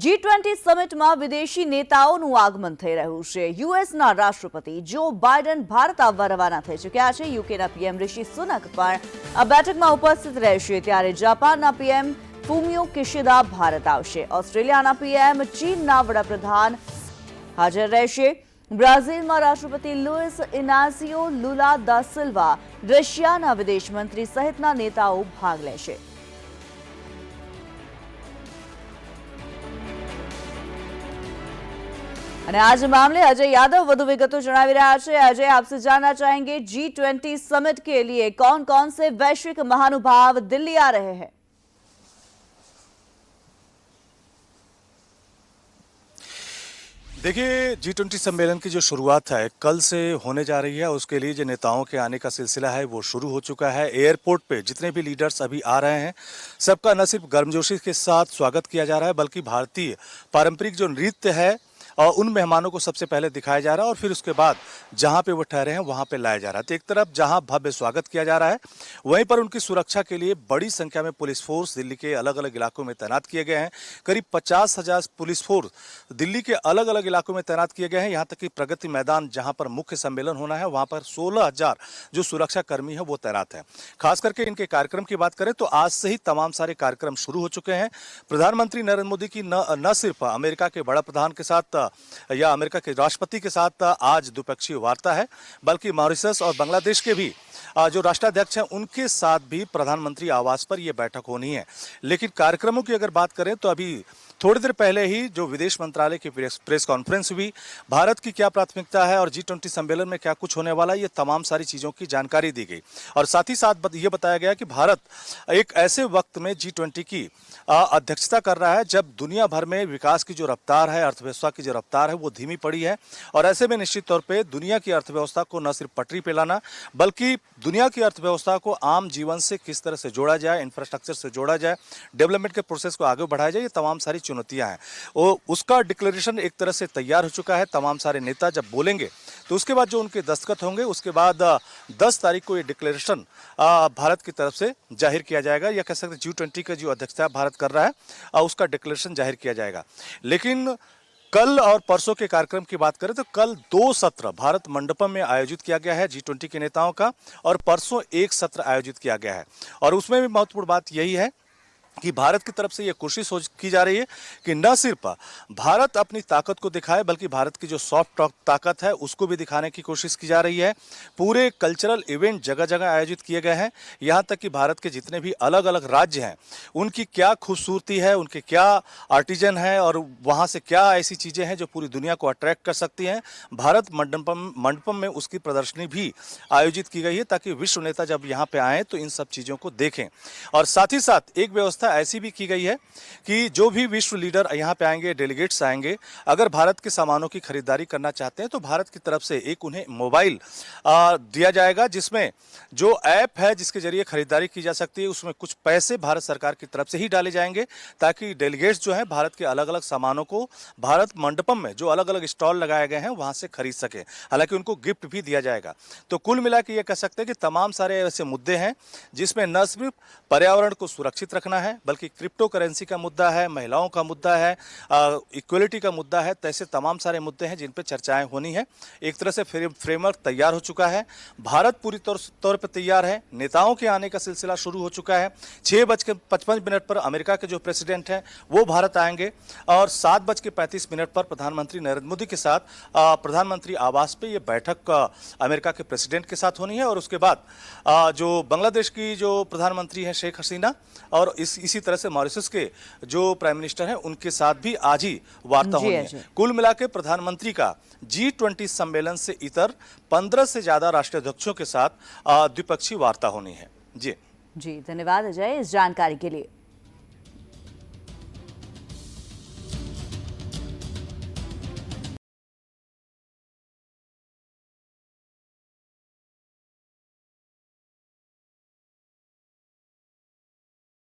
G20 સમિટમાં વિદેશી નેતાઓનું આગમન થઈ રહ્યું છે। યુએસના રાષ્ટ્રપતિ જો બાઇડન ભારત આવવા રવાના થઈ ચૂક્યા છે। યુકેના પીએમ ઋષિ સુનક પણ આ બેઠકમાં ઉપસ્થિત રહેશે। ત્યારે જાપાનના પીએમ ફુમિયો કિશિદા ભારત આવશે। ઓસ્ટ્રેલિયાના પીએમ ચીનના વડાપ્રધાન હાજર રહેશે। બ્રાઝિલમાં રાષ્ટ્રપતિ લુઇસ ઇનાસિયો લુલા दा સિલ્વા, રશિયાના વિદેશ મંત્રી સહિતના નેતાઓ ભાગ લેશે। અને आज मामले अजय यादव વધુ વિગતો જણાવી રહ્યા છે। अजय, आपसे जानना चाहेंगे G20 समिट के लिए कौन कौन से वैश्विक महानुभाव दिल्ली आ रहे हैं? देखिए, G20 सम्मेलन की जो शुरुआत है कल से होने जा रही है। उसके लिए जो नेताओं के आने का सिलसिला है वो शुरू हो चुका है। एयरपोर्ट पे जितने भी लीडर्स अभी आ रहे हैं सबका न सिर्फ गर्मजोशी के साथ स्वागत किया जा रहा है बल्कि भारतीय पारंपरिक जो नृत्य है और उन मेहमानों को सबसे पहले दिखाया जा रहा है और फिर उसके बाद जहां पे वो ठहरे हैं वहां पे लाया जा रहा है। तो एक तरफ जहां भव्य स्वागत किया जा रहा है वहीं पर उनकी सुरक्षा के लिए बड़ी संख्या में पुलिस फोर्स दिल्ली के अलग अलग इलाकों में तैनात किए गए हैं। करीब 50,000 पुलिस फोर्स दिल्ली के अलग अलग इलाकों में तैनात किए गए हैं। यहाँ तक कि प्रगति मैदान जहां पर मुख्य सम्मेलन होना है वहां पर 16,000 जो सुरक्षा कर्मी है वो तैनात है। खास करके इनके कार्यक्रम की बात करें तो आज से ही तमाम सारे कार्यक्रम शुरू हो चुके हैं। प्रधानमंत्री नरेंद्र मोदी की न सिर्फ अमेरिका के बड़ा प्रधान के साथ या अमेरिका के राष्ट्रपति के साथ आज द्विपक्षीय वार्ता है बल्कि मॉरिशस और बांग्लादेश के भी जो राष्ट्राध्यक्ष हैं उनके साथ भी प्रधानमंत्री आवास पर यह बैठक होनी है। लेकिन कार्यक्रमों की अगर बात करें तो अभी थोड़ी देर पहले ही जो विदेश मंत्रालय की प्रेस कॉन्फ्रेंस हुई, भारत की क्या प्राथमिकता है और G20 सम्मेलन में क्या कुछ होने वाला है, ये तमाम सारी चीज़ों की जानकारी दी गई। और साथ ही साथ ये बताया गया कि भारत एक ऐसे वक्त में G20 की अध्यक्षता कर रहा है जब दुनिया भर में विकास की जो रफ्तार है, अर्थव्यवस्था की जो रफ्तार है वो धीमी पड़ी है। और ऐसे में निश्चित तौर पर दुनिया की अर्थव्यवस्था को न सिर्फ पटरी पे लाना बल्कि दुनिया की अर्थव्यवस्था को आम जीवन से किस तरह से जोड़ा जाए, इंफ्रास्ट्रक्चर से जोड़ा जाए, डेवलपमेंट के प्रोसेस को आगे बढ़ाया जाए, ये तमाम सारी चुनौतियां हैं। वो उसका डिक्लेरेशन एक तरह से तैयार हो चुका है। तमाम सारे नेता जब बोलेंगे तो उसके बाद जो उनके दस्तखत होंगे उसके बाद 10 तारीख को ये डिक्लेरेशन भारत की तरफ से जाहिर किया जाएगा। या कह सकते G20 का जो अध्यक्षता भारत कर रहा है उसका डिक्लेरेशन जाहिर किया जाएगा। लेकिन कल और परसों के कार्यक्रम की बात करें तो कल 2 सत्र भारत मंडपम में आयोजित किया गया है G20 के नेताओं का और परसों 1 सत्र आयोजित किया गया है। और उसमें भी महत्वपूर्ण बात यही है कि भारत की तरफ से यह कोशिश की जा रही है कि न सिर्फ भारत अपनी ताकत को दिखाए बल्कि भारत की जो सॉफ्ट ताकत है उसको भी दिखाने की कोशिश की जा रही है। पूरे कल्चरल इवेंट जगह जगह आयोजित किए गए हैं। यहाँ तक कि भारत के जितने भी अलग अलग राज्य हैं उनकी क्या खूबसूरती है, उनके क्या आर्टिजन है और वहाँ से क्या ऐसी चीज़ें हैं जो पूरी दुनिया को अट्रैक्ट कर सकती हैं, भारत मंडपम में उसकी प्रदर्शनी भी आयोजित की गई है ताकि विश्व नेता जब यहाँ पे आएँ तो इन सब चीज़ों को देखें। और साथ ही साथ एक व्यवस्था ऐसी भी की गई है कि जो भी विश्व लीडर यहाँ पे आएंगे, डेलीगेट्स आएंगे, अगर भारत के सामानों की खरीदारी करना चाहते हैं तो भारत की तरफ से एक उन्हें मोबाइल दिया जाएगा जिसमें जो ऐप है जिसके जरिए खरीदारी की जा सकती है उसमें कुछ पैसे भारत सरकार की तरफ से ही डाले जाएंगे ताकि डेलीगेट्स जो हैं भारत के अलग अलग सामानों को भारत मंडपम में जो अलग अलग स्टॉल लगाए गए हैं वहां से खरीद सके। हालांकि उनको गिफ्ट भी दिया जाएगा। तो कुल मिला के ये कह सकते हैं कि तमाम सारे ऐसे मुद्दे हैं जिसमें न सिर्फ पर्यावरण को सुरक्षित रखना है बल्कि क्रिप्टो करेंसी का मुद्दा है, महिलाओं का मुद्दा है, इक्वलिटी का मुद्दा है। तो ऐसे तमाम सारे मुद्दे हैं जिन पर चर्चाएं होनी है। एक तरह से फ्रेमवर्क तैयार हो चुका है। भारत पूरी तौर पर तैयार है। नेताओं के आने का सिलसिला शुरू हो चुका है। 6:55 पर अमेरिका के जो प्रेसिडेंट हैं वो भारत आएंगे और 7:35 पर प्रधानमंत्री नरेंद्र मोदी के साथ प्रधानमंत्री आवास पे ये बैठक अमेरिका के प्रेसिडेंट के साथ होनी है। और उसके बाद जो बांग्लादेश की जो प्रधानमंत्री हैं शेख हसीना और इसी तरह से मॉरिशस के जो प्राइम मिनिस्टर हैं उनके साथ भी आज ही वार्ता होनी है। कुल मिला के प्रधानमंत्री का G20 सम्मेलन से इतर 15 से ज्यादा राष्ट्राध्यक्षों के साथ द्विपक्षीय वार्ता होनी है। जी धन्यवाद अजय इस जानकारी के लिए।